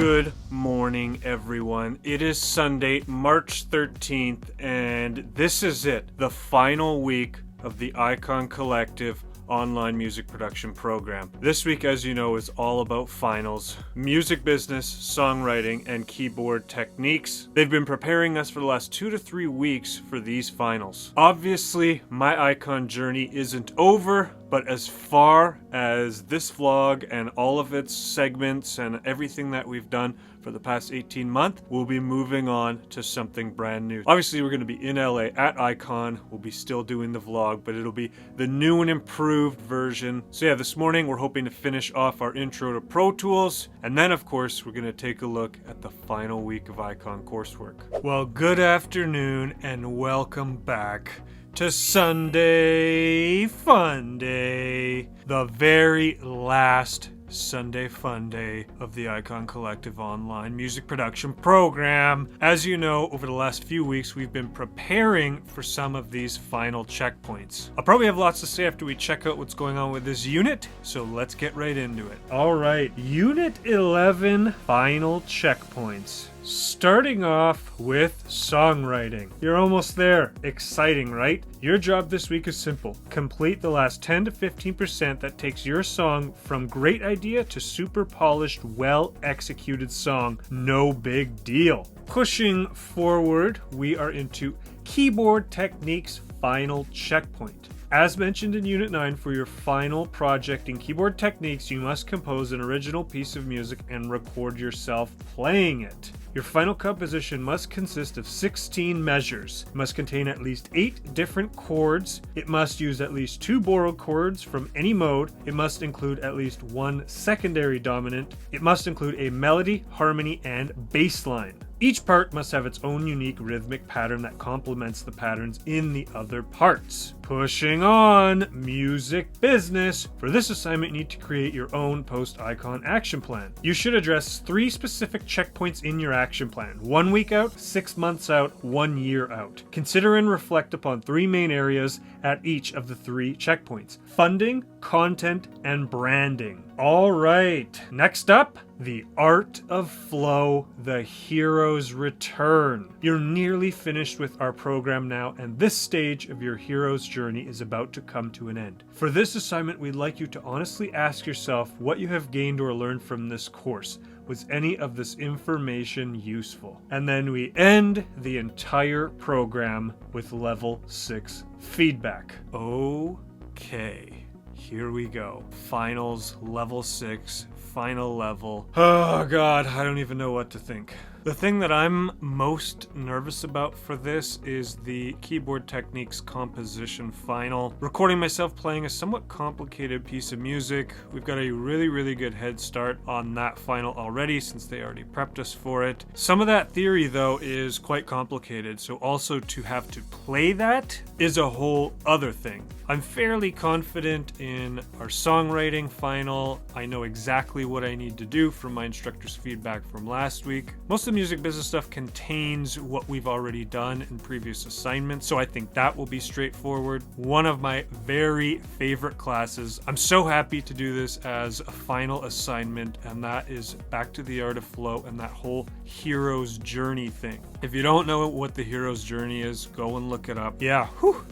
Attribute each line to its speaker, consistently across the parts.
Speaker 1: Good morning, everyone. It is Sunday, March 13th, and this is it, the final week of the Icon Collective online music production program. This week, as you know, is all about finals, music business, songwriting, and keyboard techniques. They've been preparing us for the last 2 to 3 weeks for these finals. Obviously, my Icon journey isn't over, but as far as this vlog and all of its segments and everything that we've done for the past 18 months, we'll be moving on to something brand new. Obviously, we're going to be in LA at Icon. We'll be still doing the vlog, but it'll be the new and improved version. So yeah, this morning we're hoping to finish off our intro to Pro Tools, and then of course we're going to take a look at the final week of Icon coursework. Well, good afternoon and welcome back to Sunday Fun Day, the very last Sunday Fun Day of the Icon Collective online music production program. As you know, over the last few weeks, we've been preparing for some of these final checkpoints. I'll probably have lots to say after we check out what's going on with this unit, so let's get right into it. All right, Unit 11 final checkpoints. Starting off with songwriting. You're almost there. Exciting, right? Your job this week is simple. Complete the last 10 to 15% that takes your song from great idea to super polished, well-executed song. No big deal. Pushing forward, we are into keyboard techniques final checkpoint. As mentioned in Unit 9, for your final project in keyboard techniques, you must compose an original piece of music and record yourself playing it. Your final composition must consist of 16 measures. It must contain at least 8 different chords. It must use at least 2 borrowed chords from any mode. It must include at least 1 secondary dominant. It must include a melody, harmony, and bass line. Each part must have its own unique rhythmic pattern that complements the patterns in the other parts. Pushing on, music business. For this assignment, you need to create your own post-Icon action plan. You should address 3 specific checkpoints in your action plan: 1 week out, 6 months out, 1 year out. Consider and reflect upon 3 main areas at each of the 3 checkpoints: funding, content, and branding. All right, next up, the art of flow, the hero's return. You're nearly finished with our program now, and this stage of your hero's journey is about to come to an end. For this assignment, we'd like you to honestly ask yourself what you have gained or learned from this course. Was any of this information useful? And then we end the entire program with level 6 feedback. Okay. Here we go. Finals, level 6, final level. Oh God, I don't even know what to think. The thing that I'm most nervous about for this is the keyboard techniques composition final. Recording myself playing a somewhat complicated piece of music. We've got a really good head start on that final already since they already prepped us for it. Some of that theory though is quite complicated, so also to have to play that is a whole other thing. I'm fairly confident in our songwriting final. I know exactly what I need to do from my instructor's feedback from last week. Most of the music business stuff contains what we've already done in previous assignments, so I think that will be straightforward. One of my very favorite classes. I'm so happy to do this as a final assignment, and that is Back to the Art of Flow and that whole hero's journey thing. If you don't know what the hero's journey is, go and look it up. Yeah,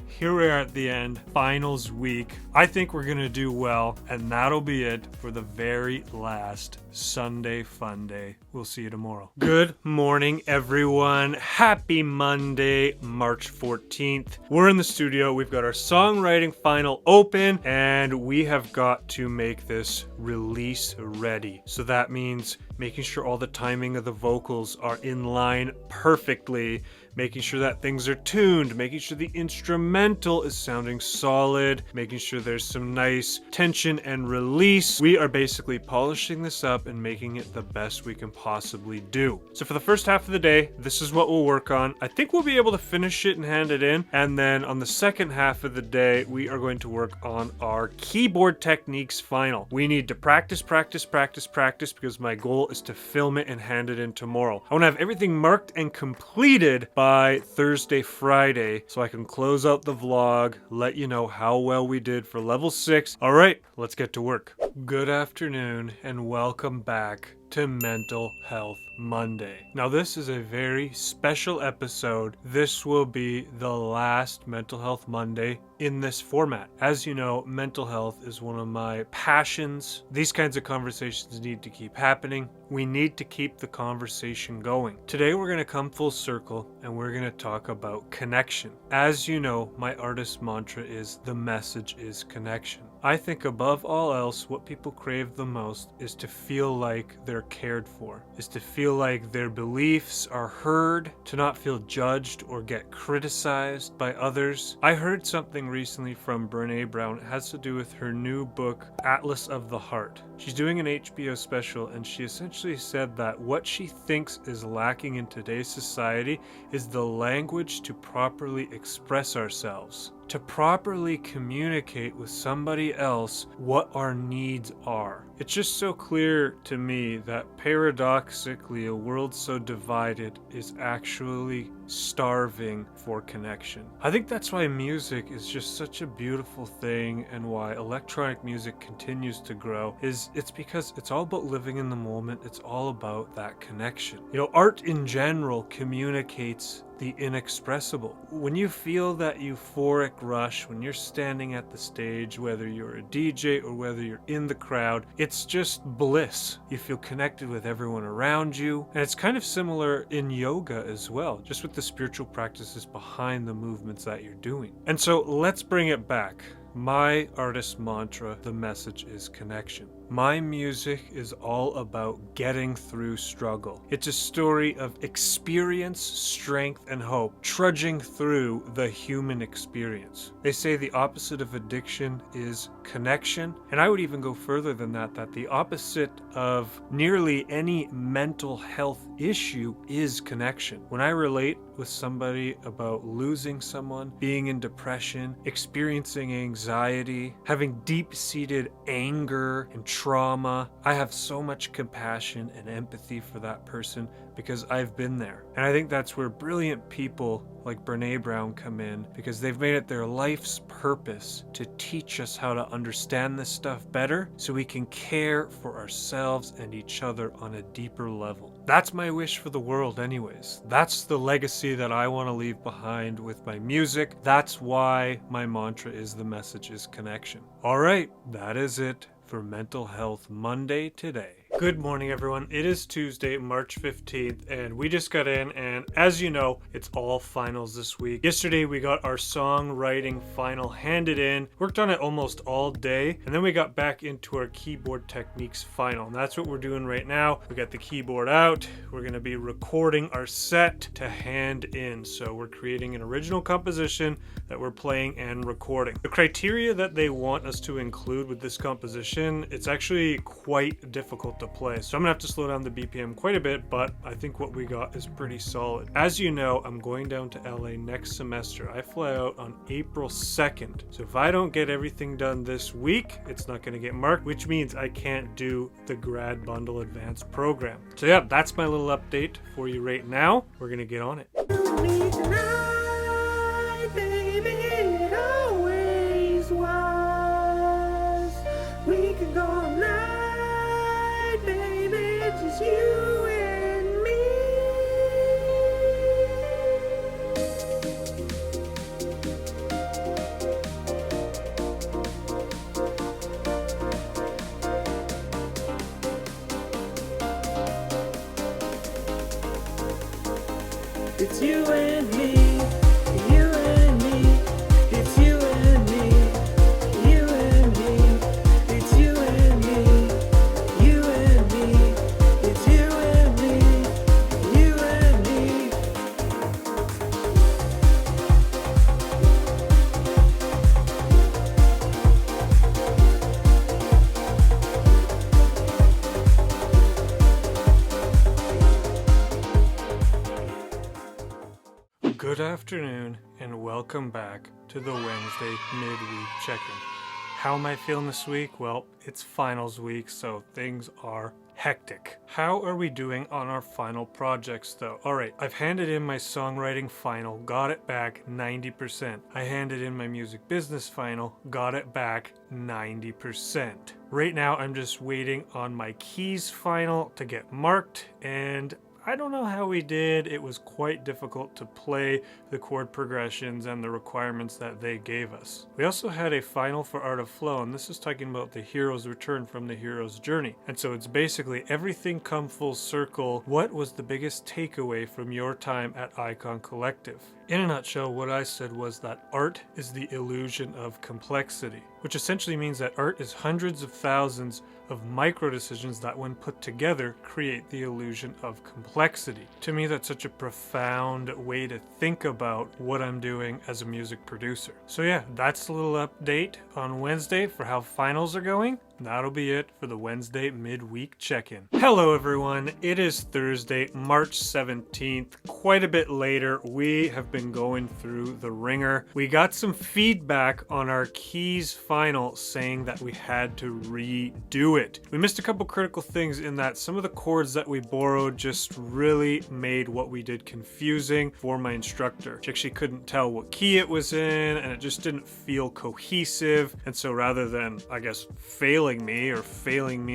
Speaker 1: here we are at the end, finals week. I think we're gonna do well, and that'll be it for the very last Sunday Fun Day. We'll see you tomorrow. Good morning, everyone. Happy Monday, March 14th. We're in the studio. We've got our songwriting final open, and we have got to make this release ready. So that means making sure all the timing of the vocals are in line perfectly, making sure that things are tuned, making sure the instrumental is sounding solid, making sure there's some nice tension and release. We are basically polishing this up and making it the best we can possibly do. So for the first half of the day, this is what we'll work on. I think we'll be able to finish it and hand it in. And then on the second half of the day, we are going to work on our keyboard techniques final. We need to practice because my goal is to film it and hand it in tomorrow. I want to have everything marked and completed by Thursday, Friday, so I can close out the vlog, let you know how well we did for level 6. All right, let's get to work. Good afternoon and welcome back to Mental Health Monday. Now, this is a very special episode. This will be the last Mental Health Monday in this format. As you know, mental health is one of my passions. These kinds of conversations need to keep happening. We need to keep the conversation going. Today, we're going to come full circle and we're going to talk about connection. As you know, my artist mantra is the message is connection. I think above all else, what people crave the most is to feel like they're cared for, is to feel like their beliefs are heard, to not feel judged or get criticized by others. I heard something recently from Brené Brown. It has to do with her new book, Atlas of the Heart. She's doing an HBO special, and she essentially said that what she thinks is lacking in today's society is the language to properly express ourselves, to properly communicate with somebody else what our needs are. It's just so clear to me that paradoxically, a world so divided is actually starving for connection. I think that's why music is just such a beautiful thing, and why electronic music continues to grow it's because it's all about living in the moment. It's all about that connection. You know, art in general communicates the inexpressible. When you feel that euphoric rush, when you're standing at the stage, whether you're a DJ or whether you're in the crowd, it's just bliss. You feel connected with everyone around you. And it's kind of similar in yoga as well, just with the spiritual practices behind the movements that you're doing. And so let's bring it back. My artist mantra, the message is connection. My music is all about getting through struggle. It's a story of experience, strength, and hope, trudging through the human experience. They say the opposite of addiction is connection, and I would even go further than that the opposite of nearly any mental health issue is connection. When I relate with somebody about losing someone, being in depression, experiencing anxiety, having deep-seated anger and trauma, I have so much compassion and empathy for that person because I've been there. And I think that's where brilliant people like Brené Brown come in, because they've made it their life's purpose to teach us how to understand this stuff better so we can care for ourselves and each other on a deeper level. That's my wish for the world anyways. That's the legacy that I want to leave behind with my music. That's why my mantra is the message is connection. All right, that is it for Mental Health Monday today. Good morning, everyone. It is Tuesday, March 15th, and we just got in, and as you know, it's all finals this week. Yesterday, we got our songwriting final handed in, worked on it almost all day, and then we got back into our keyboard techniques final, and that's what we're doing right now. We got the keyboard out. We're going to be recording our set to hand in, so we're creating an original composition that we're playing and recording. The criteria that they want us to include with this composition, it's actually quite difficult to play, so I'm gonna have to slow down the BPM quite a bit, but I think what we got is pretty solid. As you know, I'm going down to LA next semester. I fly out on April 2nd, so if I don't get everything done this week, it's not gonna get marked, which means I can't do the grad bundle advanced program. So yeah, that's my little update for you right now. We're gonna get on it.
Speaker 2: It's you and me, you and me. It's you and me, you and me. It's you and me, you and me. It's you and me, you and me.
Speaker 1: Good afternoon and welcome back to the Wednesday midweek check-in. How am I feeling this week? Well, it's finals week, so things are hectic. How are we doing on our final projects though? Alright, I've handed in my songwriting final, got it back 90%. I handed in my music business final, got it back 90%. Right now I'm just waiting on my keys final to get marked, and I don't know how we did. It was quite difficult to play the chord progressions and the requirements that they gave us. We also had a final for Art of Flow, and this is talking about the hero's return from the hero's journey. And so it's basically everything come full circle. What was the biggest takeaway from your time at Icon Collective? In a nutshell, what I said was that art is the illusion of complexity, which essentially means that art is hundreds of thousands of micro decisions that, when put together, create the illusion of complexity. To me, that's such a profound way to think about what I'm doing as a music producer. So yeah, that's a little update on Wednesday for how finals are going. That'll be it for the Wednesday midweek check-in. Hello everyone, it is Thursday, March 17th. Quite a bit later, we have been going through the ringer. We got some feedback on our keys final saying that we had to redo it. We missed a couple critical things in that some of the chords that we borrowed just really made what we did confusing for my instructor. She actually couldn't tell what key it was in, and it just didn't feel cohesive. And so rather than, I guess, failing me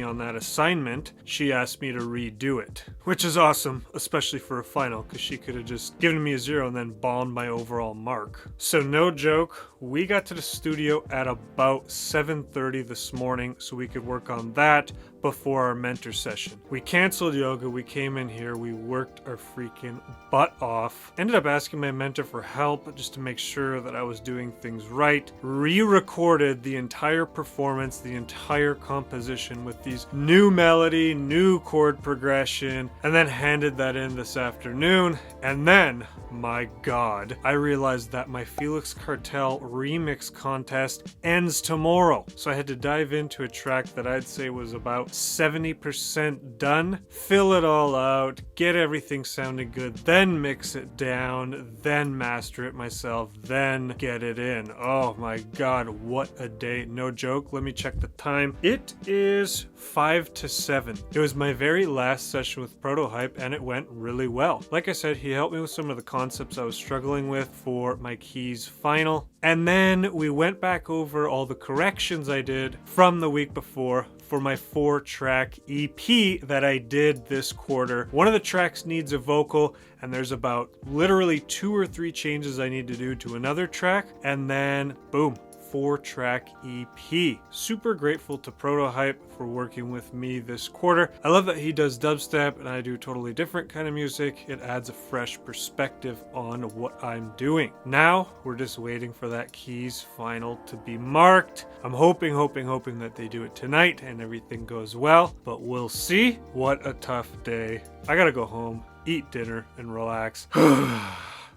Speaker 1: on that assignment, she asked me to redo it, which is awesome, especially for a final, because she could have just given me a 0 and then bombed my overall mark. So no joke, we got to the studio at about 7:30 this morning so we could work on that before our mentor session. We canceled yoga, we came in here, we worked our freaking butt off. Ended up asking my mentor for help just to make sure that I was doing things right. Re-recorded the entire performance, the entire composition with these new melody, new chord progression, and then handed that in this afternoon. And then, my God, I realized that my Felix Cartel remix contest ends tomorrow. So I had to dive into a track that I'd say was about 70% done, fill it all out, get everything sounding good, then mix it down, then master it myself, then get it in. Oh my God, what a day. No joke, let me check the time. It is 5 to 7. It was my very last session with Protohype, and it went really well. Like I said, he helped me with some of the concepts I was struggling with for my keys final. And then we went back over all the corrections I did from the week before for my 4-track EP that I did this quarter. One of the tracks needs a vocal, and there's about literally 2 or 3 changes I need to do to another track, and then boom, 4-track EP. Super grateful to Protohype for working with me this quarter. I love that he does dubstep and I do totally different kind of music. It adds a fresh perspective on what I'm doing. Now we're just waiting for that keys final to be marked. I'm hoping that they do it tonight and everything goes well, but we'll see. What a tough day. I gotta go home, eat dinner, and relax.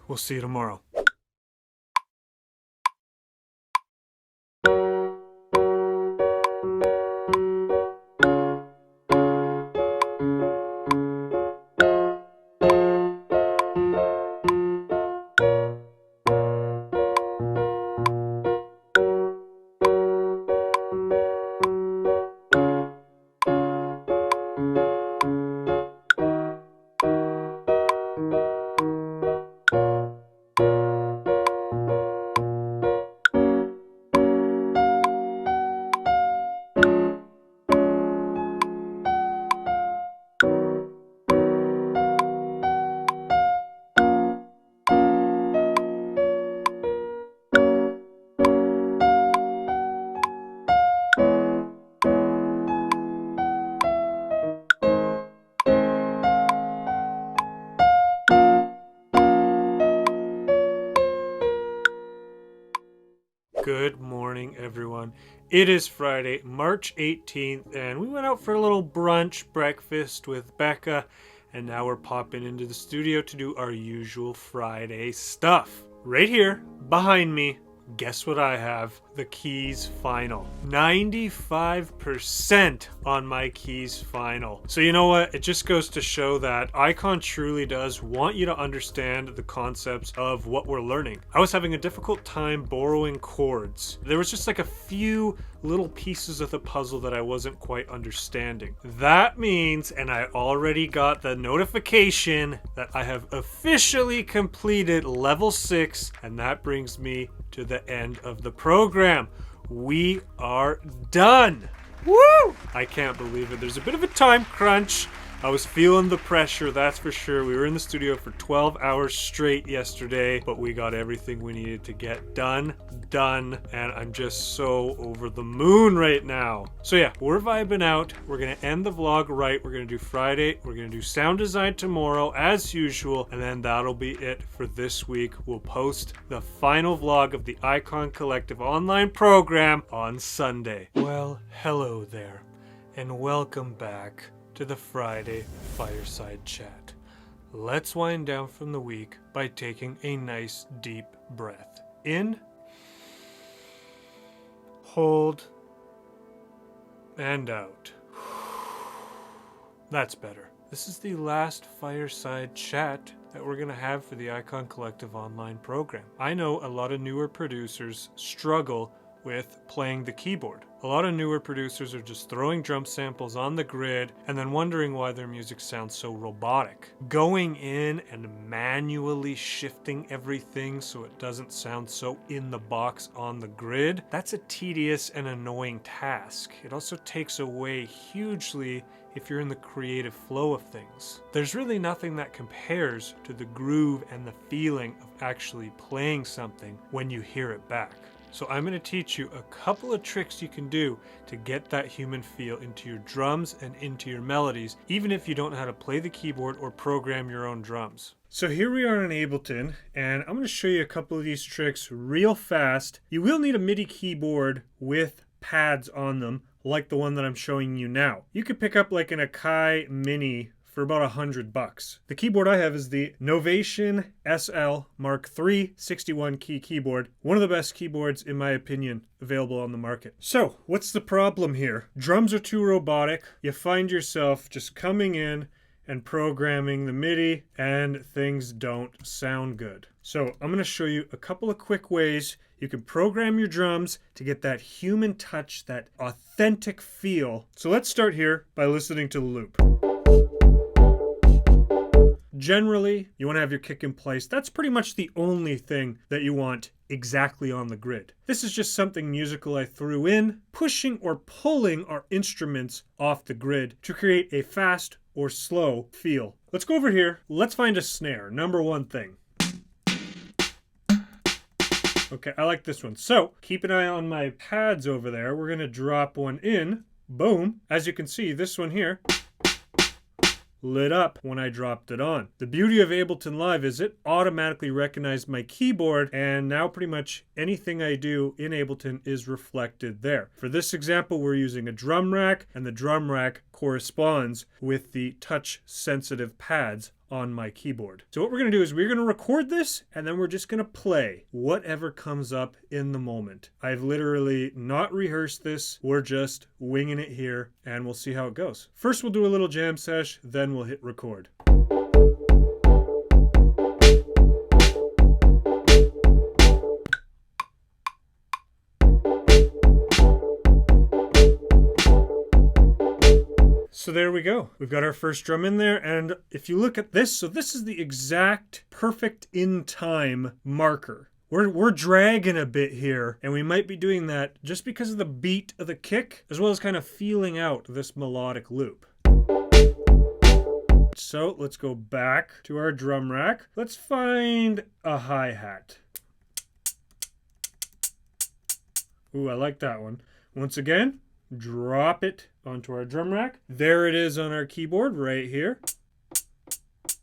Speaker 1: We'll see you tomorrow. Good morning, everyone. It is Friday, March 18th, and we went out for a little brunch breakfast with Becca, and now we're popping into the studio to do our usual Friday stuff. Right here, behind me, guess what I have? the keys final. 95% on my keys final. So you know what? It just goes to show that Icon truly does want you to understand the concepts of what we're learning. I was having a difficult time borrowing chords. There was just like a few little pieces of the puzzle that I wasn't quite understanding. That means, and I already got the notification that I have officially completed level 6, and that brings me to the end of the program. We are done. Woo! I can't believe it. There's a bit of a time crunch. I was feeling the pressure, that's for sure. We were in the studio for 12 hours straight yesterday, but we got everything we needed to get done, and I'm just so over the moon right now. So yeah, we're vibing out. We're gonna end the vlog right. We're gonna do Friday. We're gonna do sound design tomorrow, as usual, and then that'll be it for this week. We'll post the final vlog of the Icon Collective online program on Sunday. Well, hello there, and welcome back to the Friday Fireside Chat. Let's wind down from the week by taking a nice deep breath. In, hold, and out. That's better. This is the last Fireside Chat that we're going to have for the Icon Collective online program. I know a lot of newer producers struggle with playing the keyboard. A lot of newer producers are just throwing drum samples on the grid and then wondering why their music sounds so robotic. Going in and manually shifting everything so it doesn't sound so in the box on the grid, that's a tedious and annoying task. It also takes away hugely if you're in the creative flow of things. There's really nothing that compares to the groove and the feeling of actually playing something when you hear it back. So I'm going to teach you a couple of tricks you can do to get that human feel into your drums and into your melodies, even if you don't know how to play the keyboard or program your own drums. So here we are in Ableton, and I'm going to show you a couple of these tricks real fast. You will need a MIDI keyboard with pads on them, like the one that I'm showing you now. You could pick up like an Akai Mini for about $100. The keyboard I have is the Novation SL Mark III 61 key keyboard. One of the best keyboards, in my opinion, available on the market. So, what's the problem here? Drums are too robotic. You find yourself just coming in and programming the MIDI, and things don't sound good. So, I'm going to show you a couple of quick ways you can program your drums to get that human touch, that authentic feel. So let's start here by listening to the loop. Generally, you want to have your kick in place. That's pretty much the only thing that you want exactly on the grid. This is just something musical I threw in, pushing or pulling our instruments off the grid to create a fast or slow feel. Let's go over here. Let's find a snare. Number one thing. Okay, I like this one. So, keep an eye on my pads over there. We're going to drop one in. Boom. As you can see, this one here lit up when I dropped it on. The beauty of Ableton Live is it automatically recognized my keyboard, and now pretty much anything I do in Ableton is reflected there. For this example, we're using a drum rack, and the drum rack corresponds with the touch-sensitive pads on my keyboard. So what we're going to do is we're going to record this, and then we're just going to play whatever comes up in the moment. I've literally not rehearsed this. We're just winging it here, and we'll see how it goes. First, we'll do a little jam sesh, then we'll hit record. So there we go. We've got our first drum in there, and if you look at this, so this is the exact perfect in time marker. We're dragging a bit here, and we might be doing that just because of the beat of the kick, as well as kind of feeling out this melodic loop. So let's go back to our drum rack. Let's find a hi-hat. Ooh, I like that one. Once again, drop it onto our drum rack. There it is on our keyboard right here.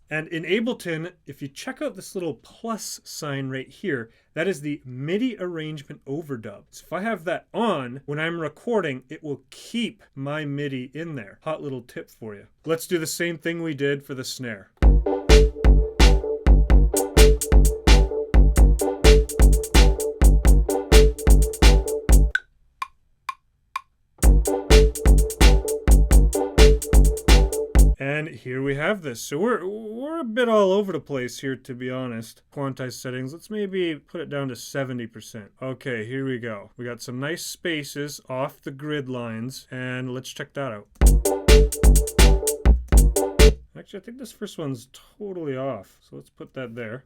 Speaker 1: And in Ableton, if you check out this little plus sign right here, that is the MIDI arrangement overdub. So if I have that on, when I'm recording, it will keep my MIDI in there. Hot little tip for you. Let's do the same thing we did for the snare. here we have this. So we're a bit all over the place here, to be honest. Quantize settings, let's maybe put it down to 70%. Okay, here we go. We got some nice spaces off the grid lines, and let's check that out. Actually, I think this first one's totally off, so let's put that there.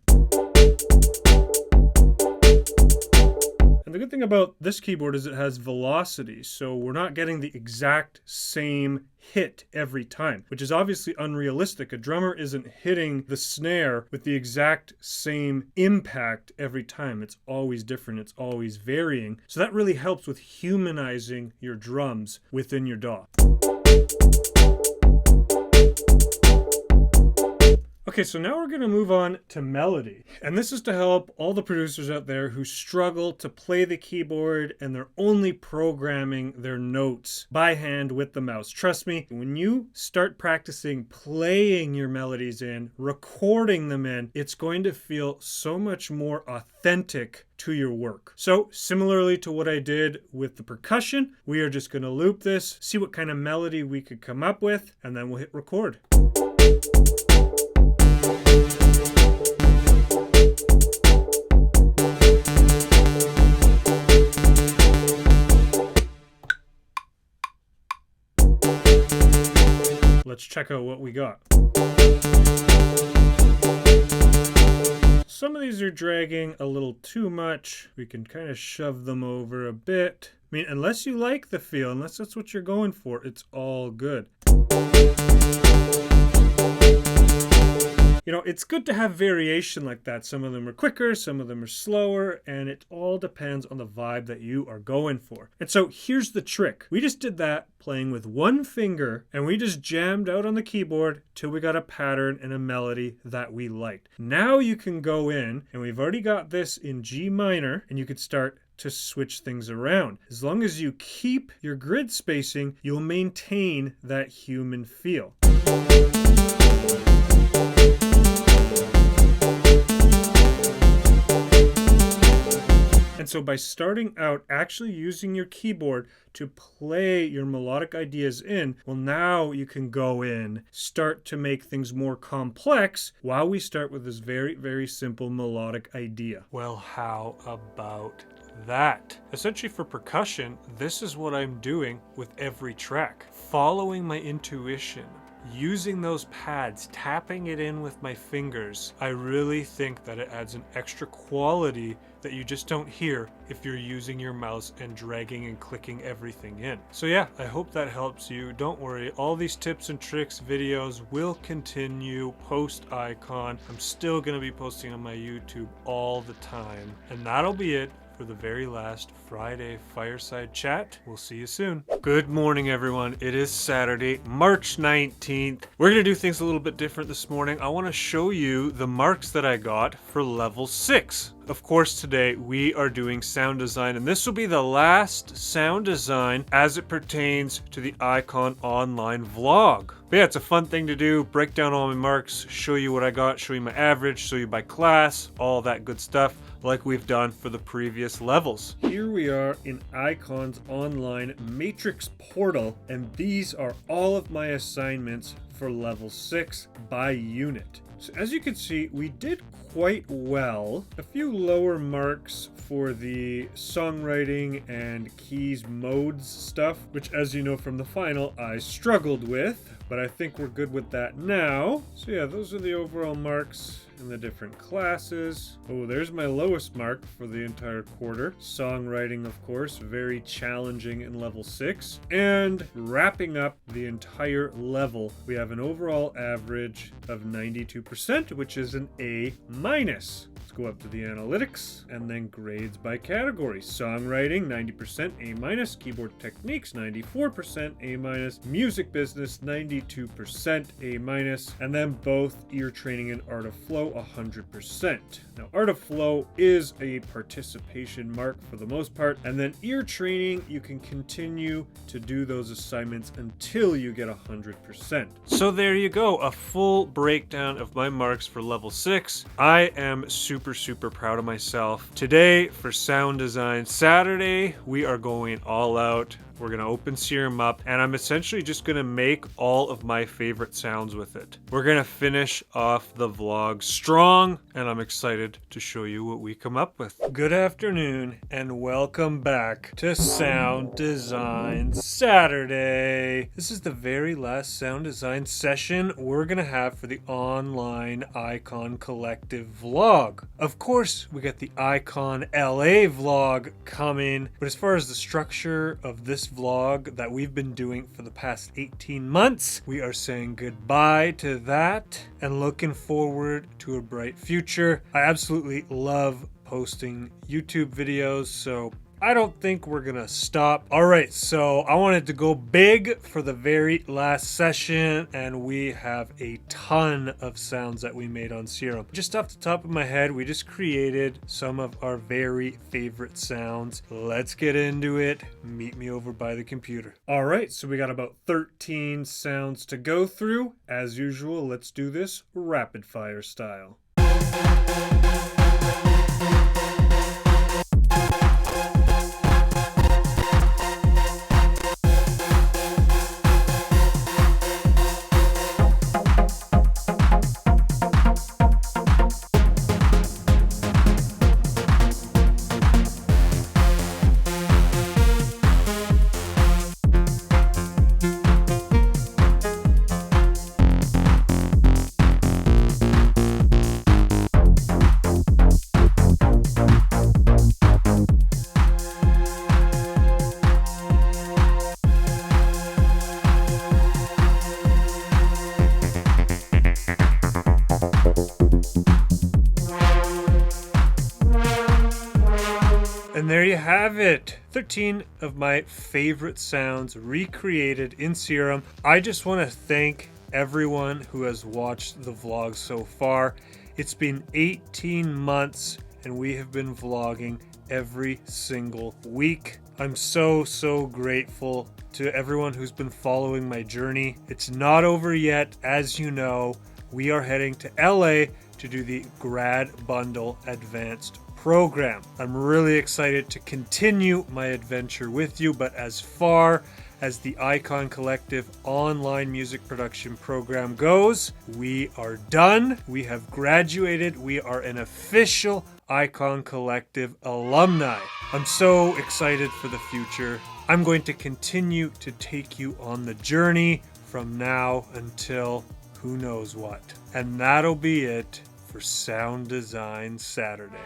Speaker 1: And the good thing about this keyboard is it has velocity, so we're not getting the exact same hit every time, which is obviously unrealistic. A drummer isn't hitting the snare with the exact same impact every time. It's always different, it's always varying. So that really helps with humanizing your drums within your DAW. Okay, so now we're going to move on to melody. And this is to help all the producers out there who struggle to play the keyboard and they're only programming their notes by hand with the mouse. Trust me, when you start practicing playing your melodies in, recording them in, it's going to feel so much more authentic to your work. So similarly to what I did with the percussion, we are just going to loop this, see what kind of melody we could come up with, and then we'll hit record. Let's check out what we got. Some of these are dragging a little too much. We can kind of shove them over a bit. I mean, unless you like the feel, unless that's what you're going for, it's all good. You know, it's good to have variation like that. Some of them are quicker, some of them are slower, and it all depends on the vibe that you are going for. And so here's the trick. We just did that playing with one finger, and we just jammed out on the keyboard till we got a pattern and a melody that we liked. Now you can go in, and we've already got this in G minor, and you could start to switch things around. As long as you keep your grid spacing, you'll maintain that human feel. And so by starting out actually using your keyboard to play your melodic ideas in, well, now you can go in, start to make things more complex while we start with this very, very simple melodic idea. Well, how about that? Essentially for percussion, this is what I'm doing with every track. Following my intuition, using those pads, tapping it in with my fingers, I really think that it adds an extra quality that you just don't hear if you're using your mouse and dragging and clicking everything in. So yeah, I hope that helps you. Don't worry, all these tips and tricks videos will continue post-Icon. I'm still going to be posting on my YouTube all the time. And that'll be it for the very last Friday Fireside Chat. We'll see you soon. Good morning, everyone. It is Saturday, March 19th. We're going to do things a little bit different this morning. I want to show you the marks that I got for level 6. Of course, today we are doing sound design, and this will be the last sound design as it pertains to the Icon Online vlog. But yeah, it's a fun thing to do. Break down all my marks, show you what I got, show you my average, show you by class, all that good stuff, like we've done for the previous levels. Here we are in Icon's online matrix portal, and these are all of my assignments for level 6 by unit. So as you can see, we did quite well. A few lower marks for the songwriting and keys modes stuff, which, as you know from the final, I struggled with, but I think we're good with that now. So yeah, those are the overall marks in the different classes. Oh, there's my lowest mark for the entire quarter. Songwriting, of course, very challenging in level 6. And wrapping up the entire level, we have an overall average of 92%, which is an A-. Let's go up to the analytics and then grades by category. Songwriting, 90% A-. Keyboard techniques, 94% A-. Music business, 92% A-. And then both ear training and art of flow, 100%. Now, art of flow is a participation mark for the most part. And then ear training, you can continue to do those assignments until you get 100%. So there you go, a full breakdown of my marks for level 6. I am super proud of myself. Today for sound design Saturday, we are going all out. We're gonna open Serum up, and I'm essentially just gonna make all of my favorite sounds with it. We're gonna finish off the vlog strong, and I'm excited to show you what we come up with. Good afternoon, and welcome back to Sound Design Saturday. This is the very last sound design session we're gonna have for the online Icon Collective vlog. Of course, we got the Icon LA vlog coming, but as far as the structure of this vlog that we've been doing for the past 18 months, we are saying goodbye to that and looking forward to a bright future. I absolutely love posting YouTube videos, so I don't think we're gonna stop. All right, so I wanted to go big for the very last session, and we have a ton of sounds that we made on Serum. Just off the top of my head, we just created some of our very favorite sounds. Let's get into it. Meet me over by the computer. All right, so we got about 13 sounds to go through. As usual, let's do this rapid fire style. And there you have it. 13 of my favorite sounds recreated in Serum. I just want to thank everyone who has watched the vlog so far. It's been 18 months and we have been vlogging every single week. I'm so grateful to everyone who's been following my journey. It's not over yet. As you know, we are heading to LA to do the Grad Bundle Advanced program. I'm really excited to continue my adventure with you, but as far as the Icon Collective online music production program goes, we are done. We have graduated. We are an official Icon Collective alumni. I'm so excited for the future. I'm going to continue to take you on the journey from now until who knows what. And that'll be it for Sound Design Saturday.